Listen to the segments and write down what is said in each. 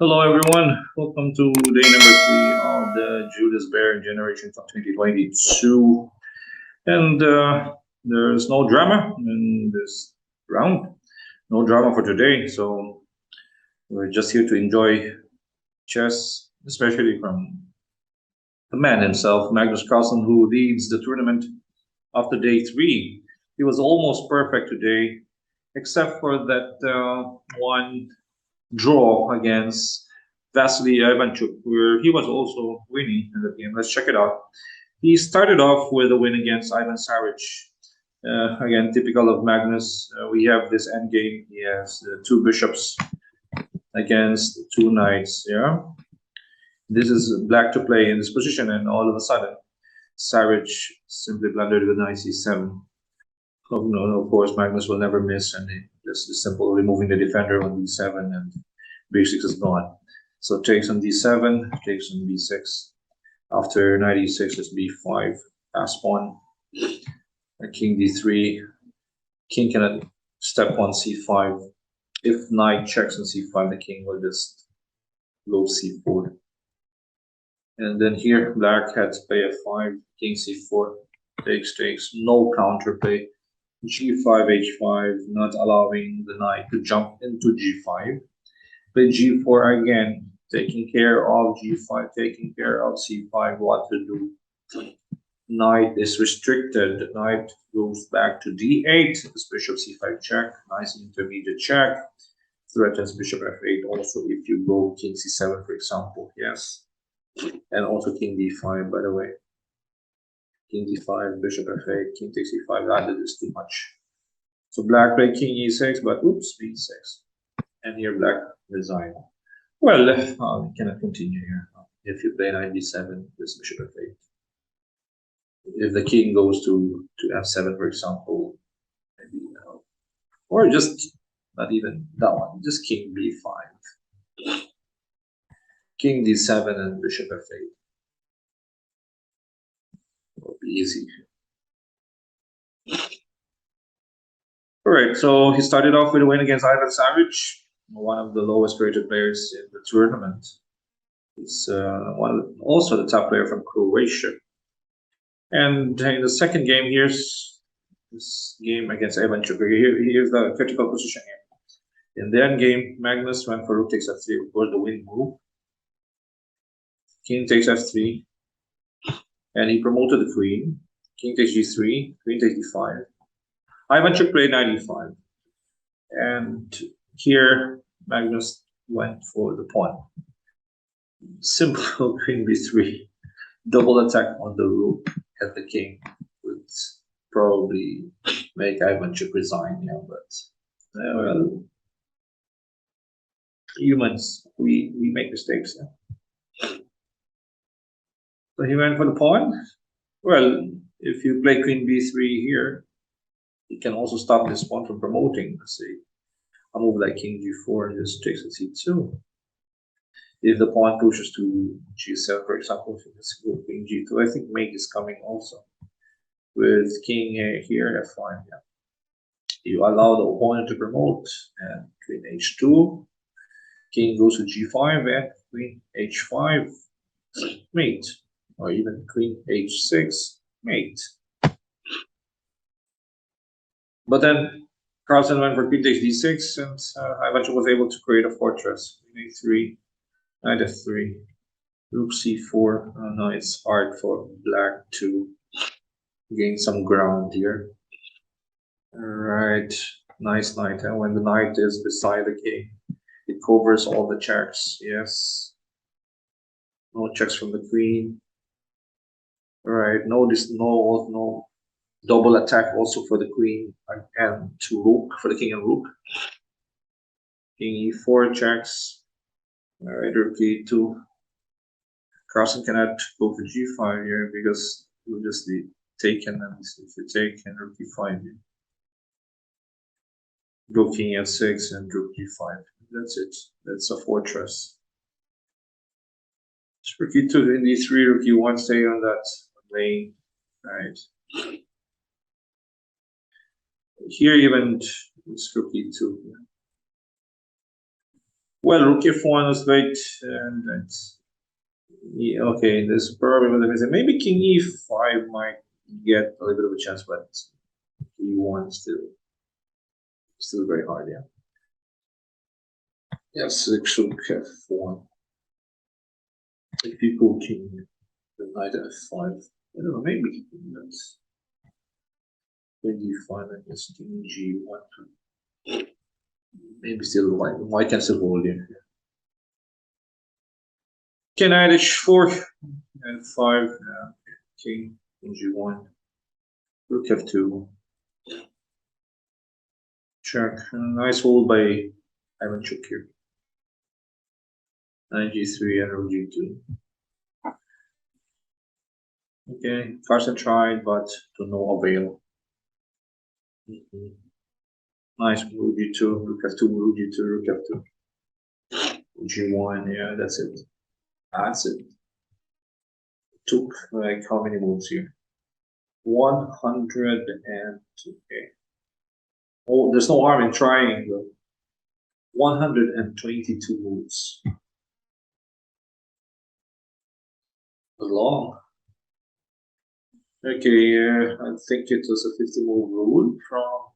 Hello everyone, welcome to day number 3 of the Julius Baer Generation for 2022. And there's no drama in this round, no drama for today. So we're just here to enjoy chess, especially from the man himself, Magnus Carlsen, who leads the tournament after day 3. He was almost perfect today, except for that one draw against Vasily Ivanchuk, where he was also winning in the game. Let's check it out. He started off with a win against Ivan Saric. Again, typical of Magnus. We have this endgame. He has two bishops against two knights. Yeah, this is black to play in this position, and all of a sudden, Saric simply blundered with knight c7. Oh, no, of course, Magnus will never miss, and just simple removing the defender on d7, and b6 is gone. So takes on d7, takes on b6. After knight e6 is b5, pass pawn, king d3. King cannot step on c5. If knight checks on c5, the king will just go c4. And then here, black had to play f5, king c4, takes, no counterplay. g5, h5, not allowing the knight to jump into g5. Play g4 again, taking care of g5, taking care of c5, what to do. Knight is restricted, knight goes back to d8, this bishop c5 check, nice intermediate check, threatens bishop f8 also if you go king c7 for example, yes. And also king d5 by the way. King d5, bishop f8, king takes e5, that is too much. So black played king e6, but oops, b6. And here black resigned. Well, we cannot continue here. If you play knight d7, this bishop f8. If the king goes to f7, for example, maybe, or just not even that one, just king b5, king d7, and bishop f8. Will be easy. All right, so he started off with a win against Ivan Saric, one of the lowest rated players in the tournament. He's also the top player from Croatia. And in the second game, here's this game against Ivanchuk. Here's the critical position here. In the end game, Magnus went for rook takes f3, of course, the win move. King takes f3, and he promoted the queen. King takes g3, queen takes d5. Ivanchuk played knight e5. And here, Magnus went for the pawn. Simple queen b3. Double attack on the rook at the king would probably make Ivanchuk resign, yeah, but well, humans, we make mistakes. Yeah. So he went for the pawn. Well, if you play queen b3 here, you can also stop this pawn from promoting. Let's see, a move like king g4 and just takes at c2. If the pawn pushes to g7, for example, if you just go queen g2, I think mate is coming also. With king here, f5, yeah. You allow the opponent to promote, and queen h2, king goes to g5, and queen h5, mate, or even queen h6, mate. But then Carlsen went for queen takes d6, and Ivanchuk was able to create a fortress. Queen a3, knight f3, rook c4. Now it's hard for black to gain some ground here. All right, nice knight. And when the knight is beside the king, it covers all the checks. Yes, no checks from the queen. All right, no double attack also for the queen and to rook for the king and rook. King e4 checks. All right, rook e2. Carlsen cannot go for g5 here because it will just be taken, and if you take and rook e5, go king f6 and rook e5. That's it. That's a fortress. Rook e2 in d3, rook e1, stay on that lane. Right. Here even it's rook e2. Well, rook f1 was late, and that's yeah, okay. This probably was amazing. Maybe king e5 might get a little bit of a chance, but e1 still very hard. Yeah. Yes, six rook f1. If you go king, the knight f5. I don't know. Maybe that's king e5 and just king g1. Maybe still white can still hold here. King knight h4 and 5. King g1. Rook f2. Check. Nice hold by Ivan Chuk here. Knight g3 and rook g2. Okay, Carlsen tried, but to no avail. Nice rook g2, rook f2, rook g2, rook f2. G1, yeah, that's it. That's it. Took like how many moves here? 100 and okay. Oh, there's no harm in trying though. 122 moves. Long. Okay, I think it was a 50 move rule from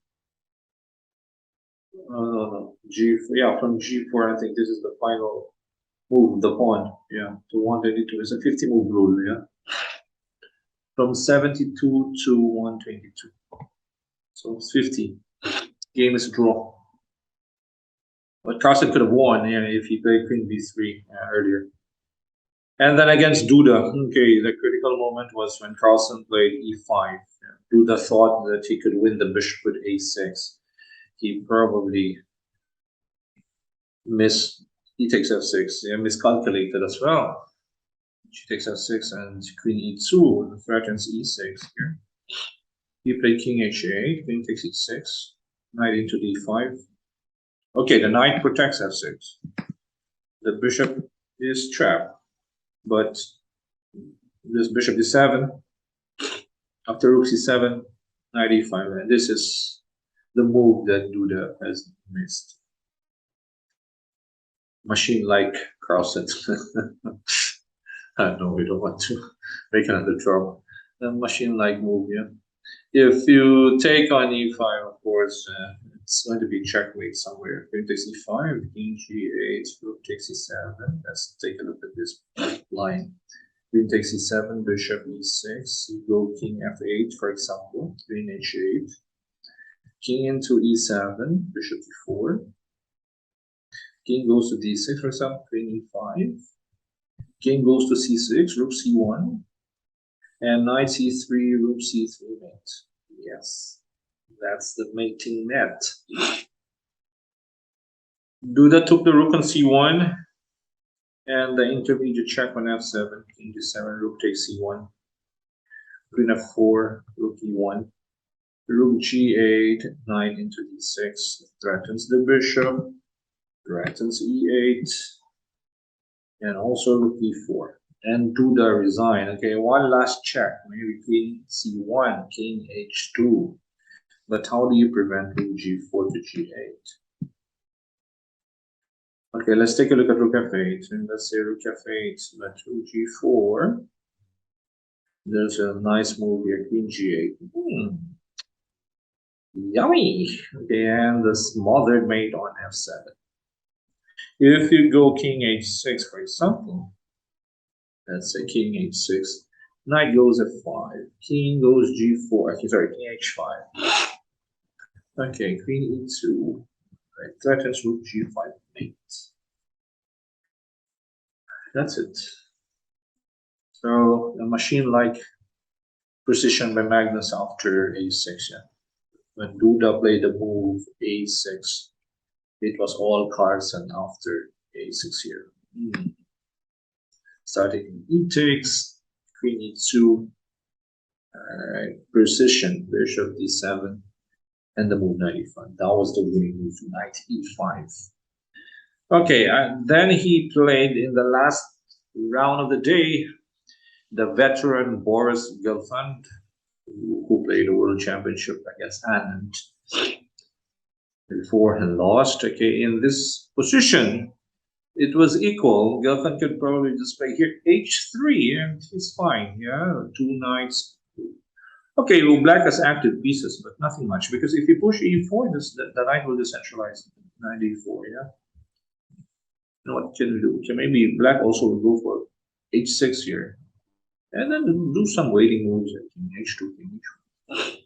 no, G4. Yeah, from G4. I think this is the final move, the pawn. Yeah, to 122. It's a 50 move rule. Yeah, from 72 to 122. So it's 50. Game is a draw. But Carlsen could have won, yeah, if he played Queen B3 earlier. And then against Duda, okay, the critical moment was when Carlsen played E5. Duda thought that he could win the bishop with A6. He probably he takes F6, yeah, miscalculated as well. She takes F6 and Queen E2 threatens E6 here. He played King H8, Queen takes E6, Knight into D5. Okay, the Knight protects F6. The bishop is trapped, but this bishop D7, after rook C7, Knight E5, and this is the move that Duda has missed. Machine like Carlsen. No, we don't want to make another trouble. The machine like move, yeah. If you take on E5, of course, it's going to be checkmate somewhere. Queen takes E5, King G8, rook takes E7. Let's take a look at this line. Queen takes E7, bishop E6, you go King F8, for example, Queen H8, King into E7, bishop E4, King goes to D6, for example, Queen E5, King goes to C6, rook C1, and Knight C3, rook C3 mate. Yes, that's the mating net. Duda took the rook on C1, and the intermediate check on F7, King G7, rook takes C1, Queen F4, rook E1, rook G8, Knight into D6, threatens the bishop, threatens E8, and also rook E4. And Duda resign. Okay, one last check. Maybe King C1, King H2. But how do you prevent rook G4 to G8? Okay, let's take a look at rook F8. And let's say rook F8, but rook G4. There's a nice move here, Queen G8. Yummy! Okay, and the smothered mate on F7. If you go King H6, for example, let's say King H6, Knight goes F5, King goes G4, okay, sorry, King H5. Okay, Queen E2, right, threatens rook G5 mate. That's it. So a machine-like precision by Magnus after A6. Yeah. When Duda played the move A6, it was all Carlsen after A6 here. Starting E takes, Queen E2, precision, bishop D7, and the move knight E5. That was the winning move, knight E5. Okay, and then he played in the last round of the day, the veteran Boris Gelfand, who played the World Championship against Anand before and lost. Okay, in this position, it was equal. Gelfand could probably just play here h3 and he's fine. Yeah, two knights. Okay, well, black has active pieces, but nothing much because if you push e4, the knight will decentralize. Knight e4. Yeah. You know what can we do? Okay, maybe black also will go for h6 here, and then do some waiting moves like king h2, king h1.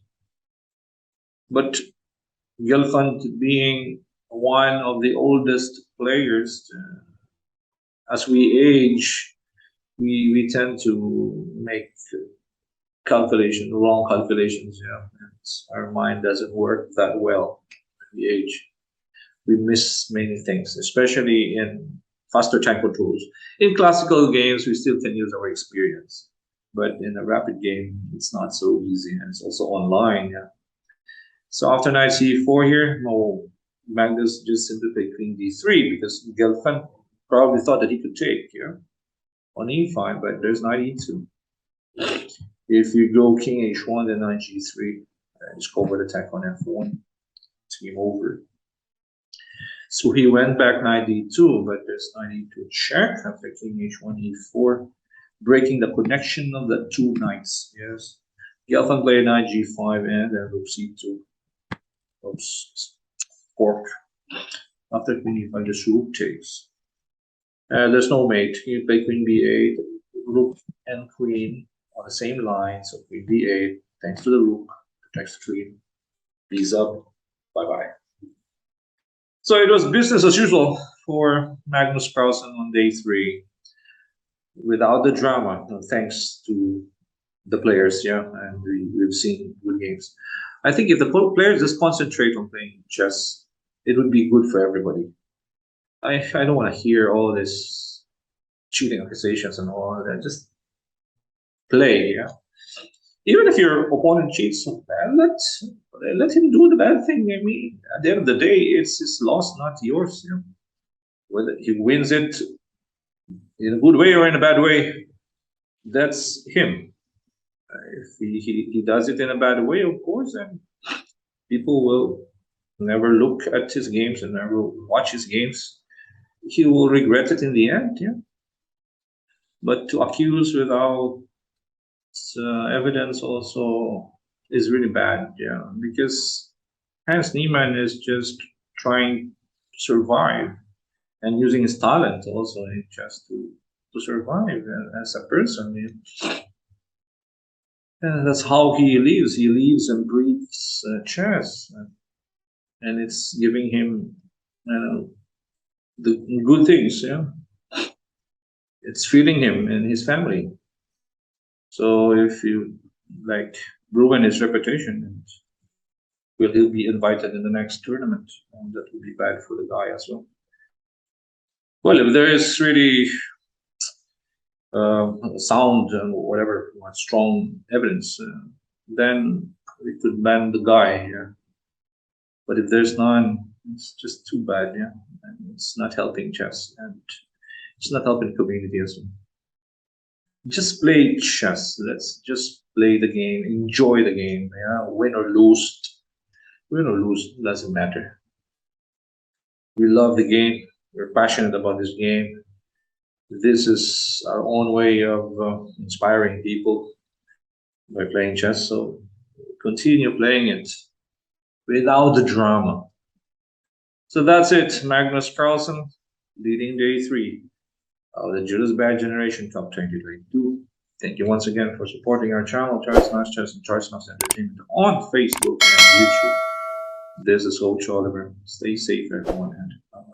But Gelfand being one of the oldest players, as we age, we tend to make wrong calculations. Yeah, and our mind doesn't work that well at the age. We miss many things, especially in faster time controls. In classical games, we still can use our experience, but in a rapid game, it's not so easy, and it's also online. Yeah. So after knight c4 here, no, Magnus just simply played queen d3 because Gelfand probably thought that he could take here on e5, but there's knight e2. If you go king h1, then knight g3, just covered attack on f1, it's game over. So he went back knight d2, but there's knight e2 check after king h1, e4, breaking the connection of the two knights. Yes, Gelfand played knight g5 and then rook c2. Oops, fork. After queen e5, just rook takes. There's no mate. You play queen b8, rook and queen on the same line. So queen b8, thanks to the rook, protects the queen. B's up. Bye bye. So it was business as usual for Magnus Carlsen on day 3, without the drama. Thanks to the players, yeah, and we've seen good games. I think if the players just concentrate on playing chess, it would be good for everybody. I don't want to hear all this cheating accusations and all that. Just play, yeah. Even if your opponent cheats, let him do the bad thing. I mean, at the end of the day, it's his loss, not yours. Yeah? Whether he wins it in a good way or in a bad way, that's him. If he does it in a bad way, of course, then people will never look at his games and never watch his games. He will regret it in the end, yeah. But to accuse without evidence also is really bad, yeah, because Hans Niemann is just trying to survive and using his talent also in chess to survive as a person. Yeah. And that's how he lives. He lives and breathes chess, and it's giving him, the good things. Yeah, it's feeding him and his family. So if you like ruin his reputation, will he be invited in the next tournament? And that will be bad for the guy as well. Well, if there is really sound and whatever strong evidence, then we could ban the guy. Yeah. But if there's none, it's just too bad. Yeah, and it's not helping chess, and it's not helping community as well. Just play chess. Let's just play the game, enjoy the game. Yeah, win or lose doesn't matter. We love the game. We're passionate about this game. This is our own way of inspiring people by playing chess. So continue playing it without the drama. So that's it. Magnus Carlsen leading day 3 of the Julius Baer Generation Cup 2022. Thank you once again for supporting our channel, Charles Nash Chess and Charles Nash Entertainment on Facebook and YouTube. This is Coach Oliver. Stay safe, everyone, and bye.